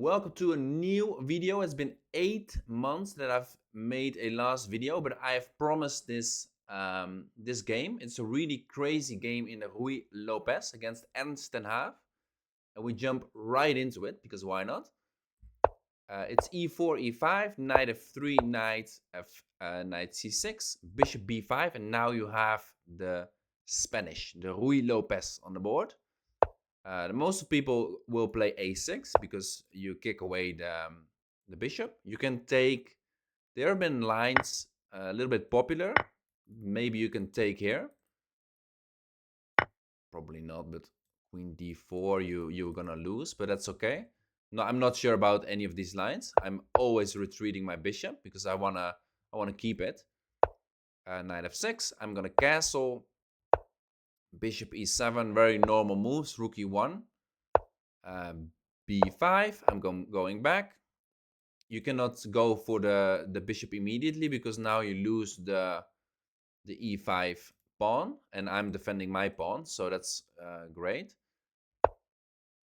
Welcome to a new video. It's been 8 months that I've made a last video, but I have promised this this game. It's a really crazy game in the Ruy Lopez against Ernst and have, and we jump right into it because why not? It's e4, e5, knight f3, knight c6, bishop b5, and now you have the Spanish, the Ruy Lopez on the board. Most people will play a6 because you kick away the bishop. You can take, there have been lines a little bit popular. Maybe you can take here. Probably not, but queen d4, you're gonna lose, but that's okay. No, I'm not sure about any of these lines. I'm always retreating my bishop because I wanna keep it. Knight f6, I'm gonna castle. Bishop e7, very normal moves. Rook e1. b5, I'm going back. You cannot go for the bishop immediately because now you lose the e5 pawn, and I'm defending my pawn, so that's great.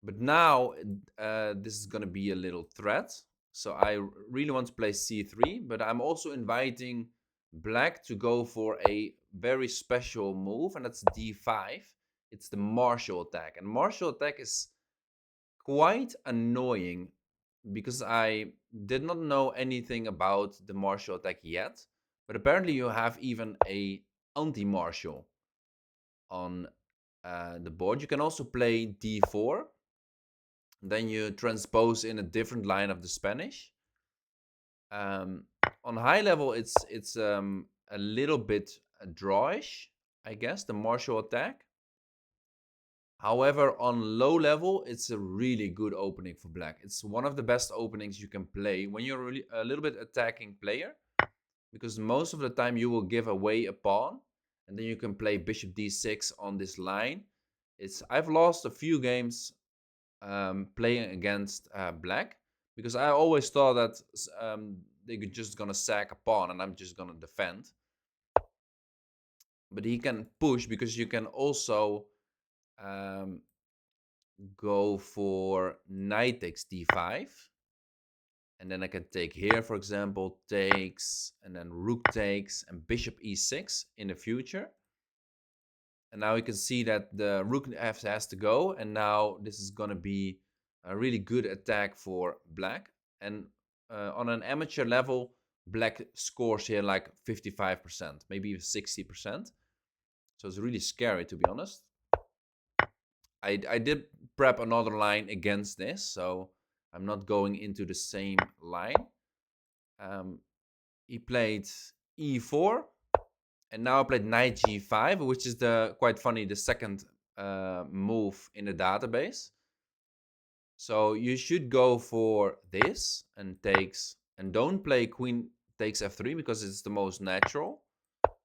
But now this is going to be a little threat, so I really want to play c3, but I'm also inviting black to go for a very special move, and that's d5. It's the Marshall attack, and Marshall attack is quite annoying because I did not know anything about the Marshall attack yet, but apparently you have even a anti-Marshall on the board. You can also play d4, then you transpose in a different line of the Spanish. On high level, it's a little bit drawish, I guess, the Marshall attack. However, on low level, it's a really good opening for black. It's one of the best openings you can play when you're really a little bit attacking player, because most of the time you will give away a pawn, and then you can play bishop d6 on this line. I've lost a few games playing against black because I always thought that they're just gonna sack a pawn and I'm just gonna defend. But he can push because you can also go for knight takes d5, and then I can take here, for example, takes, and then rook takes, and bishop e6 in the future. And now you can see that the rook has to go, and now this is going to be a really good attack for black. And on an amateur level, black scores here like 55%, maybe even 60%. So it's really scary, to be honest. I did prep another line against this, so I'm not going into the same line. He played e4, and now I played knight g5, which is quite funny, the second move in the database. So you should go for this and takes, and don't play queen takes f3 because it's the most natural.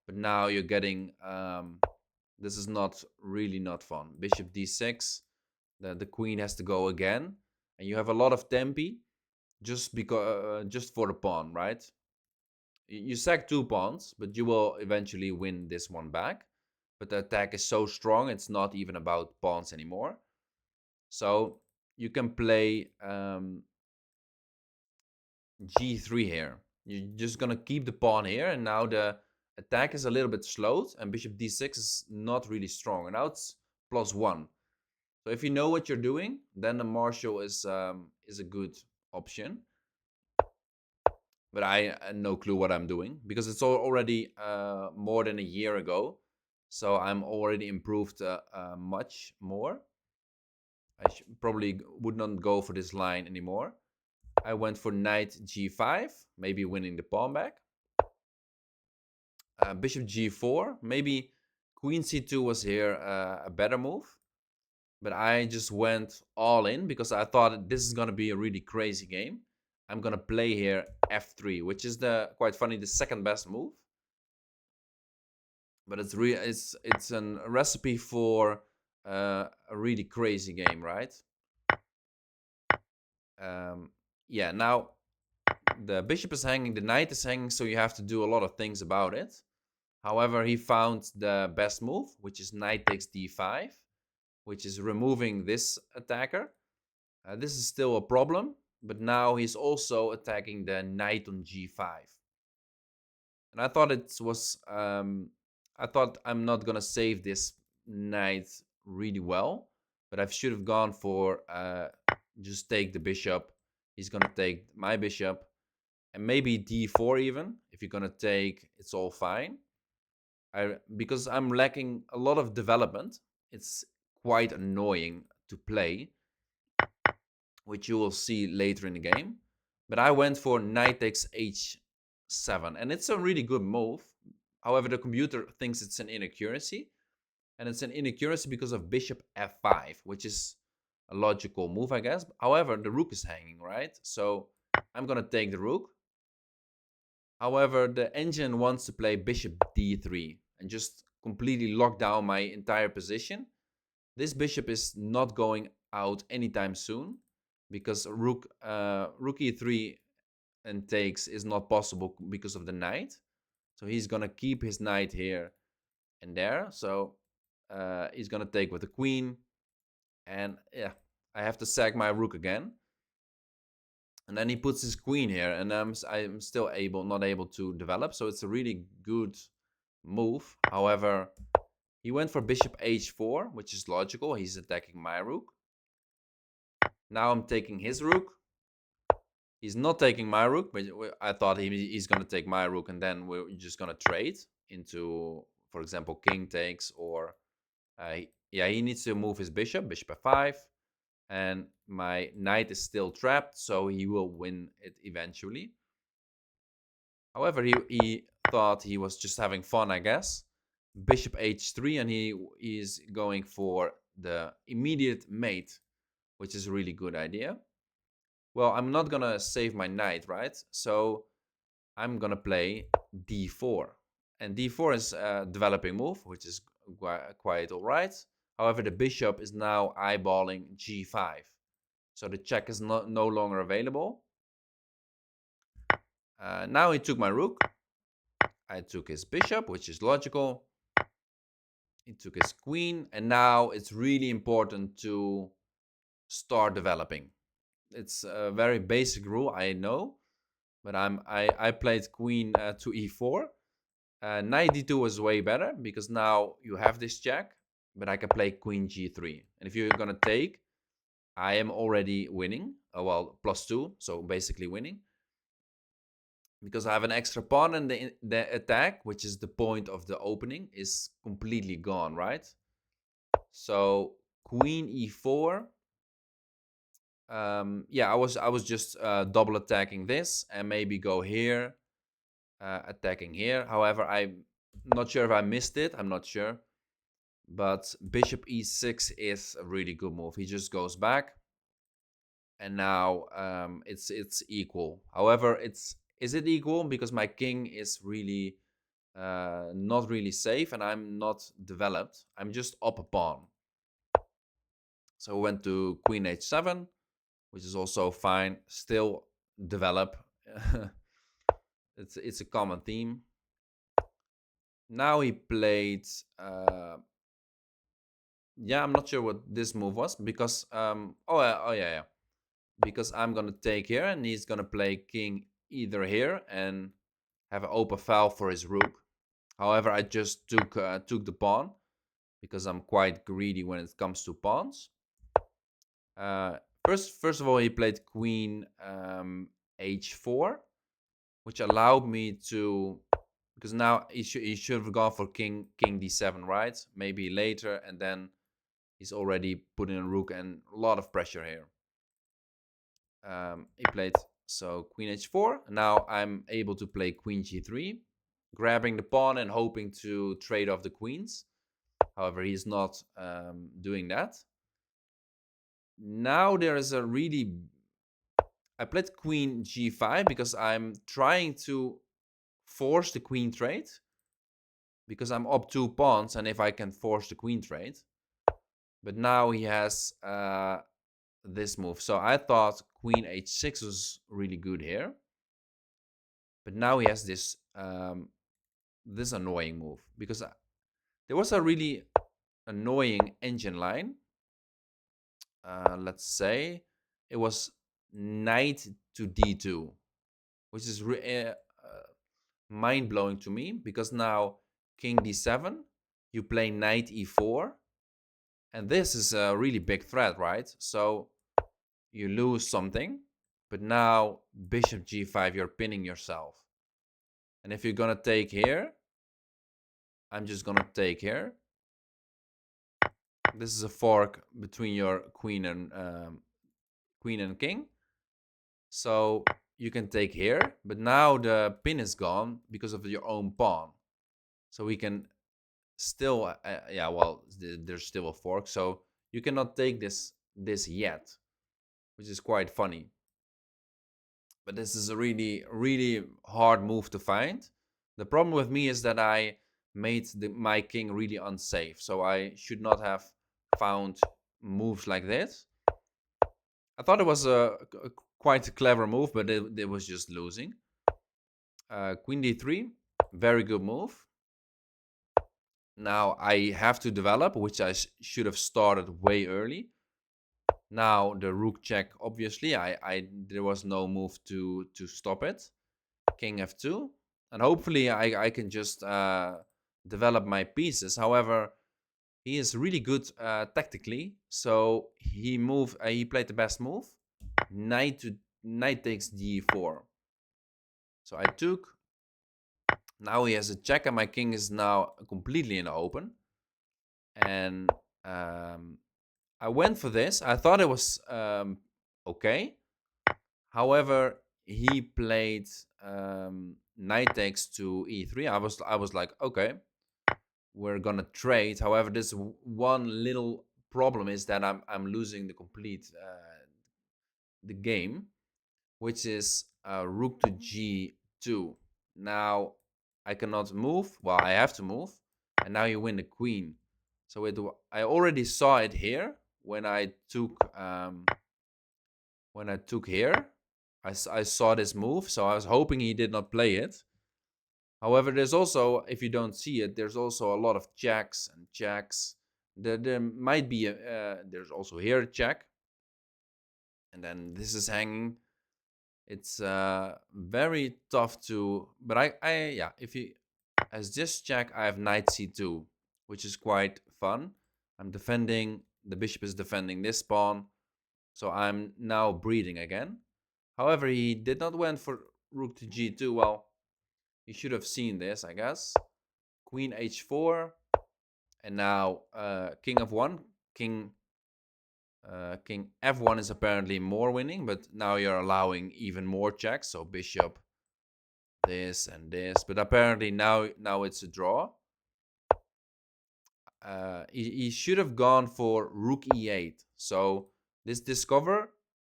But now you're getting this is not fun. Bishop d6, the queen has to go again, and you have a lot of tempi just because just for the pawn, right? You sack 2 pawns, but you will eventually win this one back. But the attack is so strong, it's not even about pawns anymore. So you can play g3 here. You're just gonna keep the pawn here, and now the attack is a little bit slowed, and bishop d6 is not really strong, and now it's +1. So if you know what you're doing, then the Marshall is a good option. But I have no clue what I'm doing because it's already more than a year ago, so I'm already improved much more. I probably would not go for this line anymore. I went for knight g5, maybe winning the pawn back. Bishop g4, maybe queen c2 was here a better move. But I just went all in because I thought this is going to be a really crazy game. I'm going to play here f3, which is quite funny, the second best move. But it's a recipe for a really crazy game, right? Yeah, now the bishop is hanging, the knight is hanging, so you have to do a lot of things about it. However, he found the best move, which is knight takes d5, which is removing this attacker. This is still a problem but now he's also attacking the knight on g5. And I thought it was, I thought I'm not gonna save this knight really well, but I should have gone for just take the bishop. He's gonna take my bishop, and maybe d4 even. If you're gonna take, it's all fine. Because I'm lacking a lot of development, it's quite annoying to play, which you will see later in the game. But I went for knight takes h7, and it's a really good move. However, the computer thinks it's an inaccuracy, and it's an inaccuracy because of bishop f5, which is a logical move, I guess. However, the rook is hanging, right? So I'm gonna take the rook. However, the engine wants to play bishop d3 and just completely lock down my entire position. This bishop is not going out anytime soon because rook e3 and takes is not possible because of the knight. So he's gonna keep his knight here and there. So he's gonna take with the queen, and yeah, I have to sack my rook again. And then he puts his queen here, and I'm still not able to develop. So it's a really good move. However, he went for bishop h4, which is logical. He's attacking my rook. Now I'm taking his rook. He's not taking my rook, but I thought he's going to take my rook, and then we're just going to trade into, for example, king takes, or yeah, he needs to move his bishop f5, and my knight is still trapped, so he will win it eventually. However, he thought he was just having fun, I guess. Bishop h3, and he is going for the immediate mate, which is a really good idea. Well, I'm not gonna save my knight, right? So I'm gonna play d4. And d4 is a developing move, which is quite all right. However, the bishop is now eyeballing g5. So the check is no longer available. Now he took my rook. I took his bishop, which is logical. He took his queen. And now it's really important to start developing. It's a very basic rule, I know. But I played queen to e4. Knight d2 was way better because now you have this check, but I can play queen g3. And if you're gonna take, I am already winning. Well, +2, so basically winning. Because I have an extra pawn, and the attack, which is the point of the opening, is completely gone, right? So queen e4. Yeah, I was just double attacking this and maybe go here, attacking here. However, I'm not sure if I missed it. I'm not sure. But bishop e6 is a really good move. He just goes back, and now it's equal. However, is it equal because my king is really not really safe, and I'm not developed. I'm just up a pawn. So we went to queen h7, which is also fine. Still develop. It's a common theme. Now he played. Yeah, I'm not sure what this move was because oh yeah, because I'm gonna take here, and he's gonna play king either here and have an open file for his rook. However, I just took the pawn because I'm quite greedy when it comes to pawns. Uh, first of all, he played queen h4, which allowed me to, because now he should have gone for king d7, right? Maybe later, and then he's already putting a rook and a lot of pressure here. He played so queen h4. Now I'm able to play queen g3, grabbing the pawn and hoping to trade off the queens. However, he's not doing that. Now there is a really... I played queen g5 because I'm trying to force the queen trade, because I'm up 2 pawns, and if I can force the queen trade. But now he has this move. So I thought queen h6 was really good here. But now he has this this annoying move, because there was a really annoying engine line. Let's say it was knight to d2, which is mind-blowing to me, because now king d7, you play knight e4, and this is a really big threat, right? So you lose something, but now bishop g5, you're pinning yourself. And if you're gonna take here, I'm just gonna take here. This is a fork between your queen and king. So you can take here, but now the pin is gone because of your own pawn. So we can still, yeah, well, there's still a fork. So you cannot take this yet, which is quite funny. But this is a really, really hard move to find. The problem with me is that I made my king really unsafe. So I should not have found moves like this. I thought it was a quite a clever move, but it was just losing. Queen d3, very good move. Now I have to develop, which I should have started way early. Now the rook check, obviously, there was no move to stop it. King f2, and hopefully I can just develop my pieces. However, he is really good tactically, so he played the best move, knight takes d4. So I took. Now he has a check, and my king is now completely in the open. And I went for this. I thought it was okay. However, he played knight takes to e3. I was like, okay, we're gonna trade. However, this one little problem is that I'm losing the complete the game, which is rook to g2. Now I cannot move. Well, I have to move, and now you win the queen. So I already saw it here when I took here. I saw this move, so I was hoping he did not play it. However, there's also, if you don't see it, there's also a lot of checks and checks. There might be there's also here a check, and then this is hanging. It's very tough to, but yeah, if you, as this check, I have knight c2, which is quite fun. I'm defending, the bishop is defending this pawn, so I'm now breathing again. However, he did not went for rook to g2. Well, you should have seen this, I guess. Queen h4, and now king f1, king f1 is apparently more winning, but now you're allowing even more checks. So bishop, this and this, but apparently now it's a draw. He should have gone for rook e8. So this discover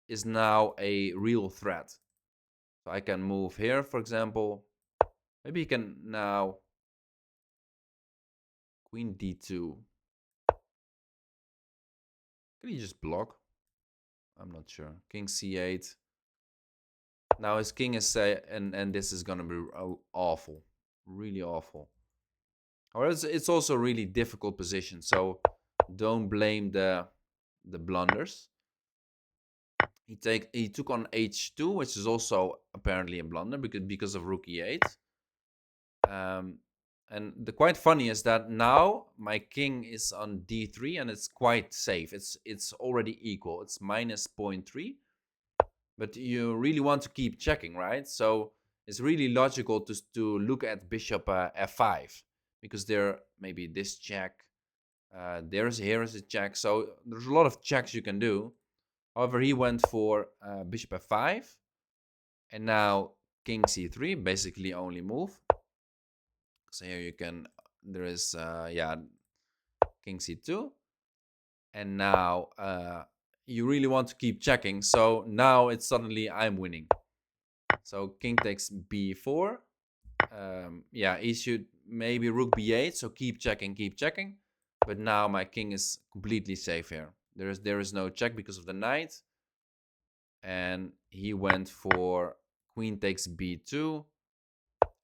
is now a real threat. So I can move here, for example. Maybe he can now queen d2. Can he just block? I'm not sure. King c8. Now his king is and this is gonna be awful, really awful. Or it's also a really difficult position, so don't blame the blunders. He took on h2, which is also apparently a blunder because of rook e8. And the quite funny is that now my king is on d3 and it's quite safe. It's already equal. It's minus 0.3. But you really want to keep checking, right? So it's really logical to look at bishop f5, because there maybe this check, here is a check. So there's a lot of checks you can do. However, he went for bishop f5, and now king c3, basically only move. So here you can, there is yeah, king c2, and now you really want to keep checking. So now it's suddenly I'm winning. So king takes b4. Yeah, he should maybe rook b8. So keep checking, keep checking. But now my king is completely safe here. There is no check because of the knight. And he went for queen takes b2.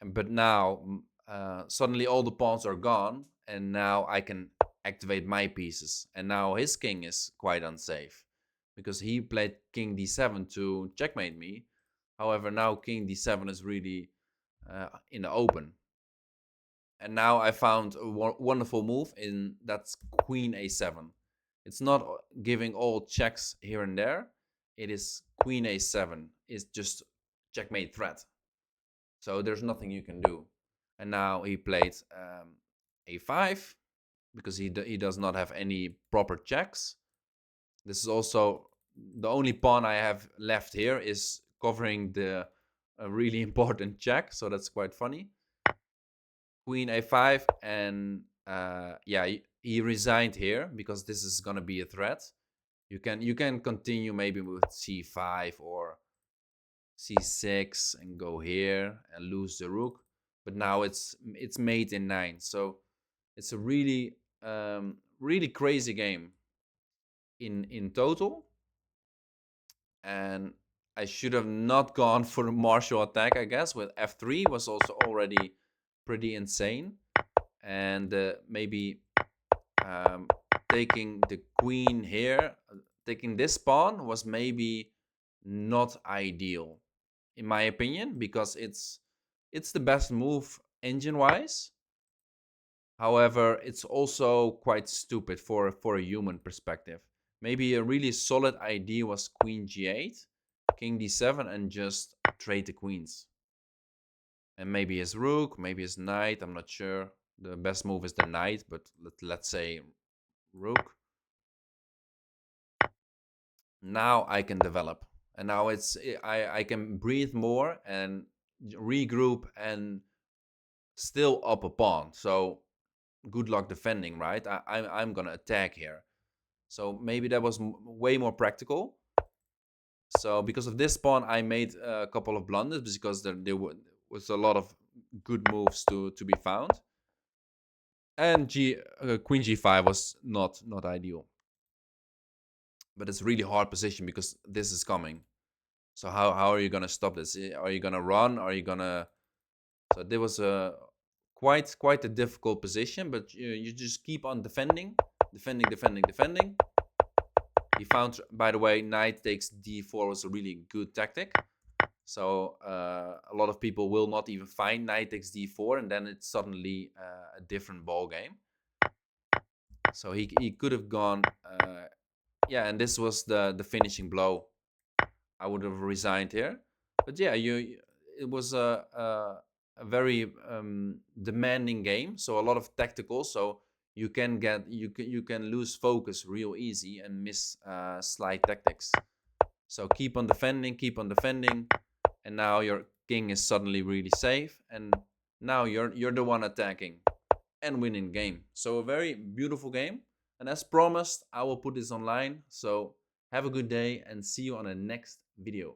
But now suddenly all the pawns are gone, and now I can activate my pieces. And now his king is quite unsafe. because he played king d7 to checkmate me. However, now king d7 is really in the open. And now I found a wonderful move in that's queen a7. It's not giving all checks here and there. It is queen a7. It's just checkmate threat. So there's nothing you can do. And now he played a5 because he does not have any proper checks. This is also the only pawn I have left here is covering the a really important check. So that's quite funny. Queen a5, and yeah, he resigned here because this is gonna be a threat. You can continue maybe with c5 or c6 and go here and lose the rook, but now it's mate in 9, so it's a really crazy game in total. And I should have not gone for the martial attack, I guess. With f3 was also already pretty insane, and maybe taking the queen here, taking this pawn was maybe not ideal in my opinion, because it's the best move engine wise. However, it's also quite stupid for a human perspective. Maybe a really solid idea was queen g8, king d7, and just trade the queens. And maybe his rook, maybe his knight, I'm not sure. The best move is the knight, but let's say rook. Now I can develop. And now I can breathe more and regroup and still up a pawn. So good luck defending, right? I'm gonna attack here. So maybe that was way more practical. So because of this pawn, I made a couple of blunders because there was a lot of good moves to be found. And queen g5 was not ideal. But it's a really hard position because this is coming. So how are you gonna stop this? Are you gonna run? Are you gonna? So there was a quite a difficult position, but you just keep on defending. He found, by the way, knight takes d4 was a really good tactic. So a lot of people will not even find knight takes d4, and then it's suddenly a different ball game. So he could have gone, yeah, and this was the finishing blow. I would have resigned here, but yeah, it was a very demanding game. So a lot of tactical. So you can lose focus real easy and miss slide tactics. So keep on defending, and now your king is suddenly really safe, and now you're the one attacking and winning game. So a very beautiful game, and as promised, I will put this online. So have a good day and see you on the next video.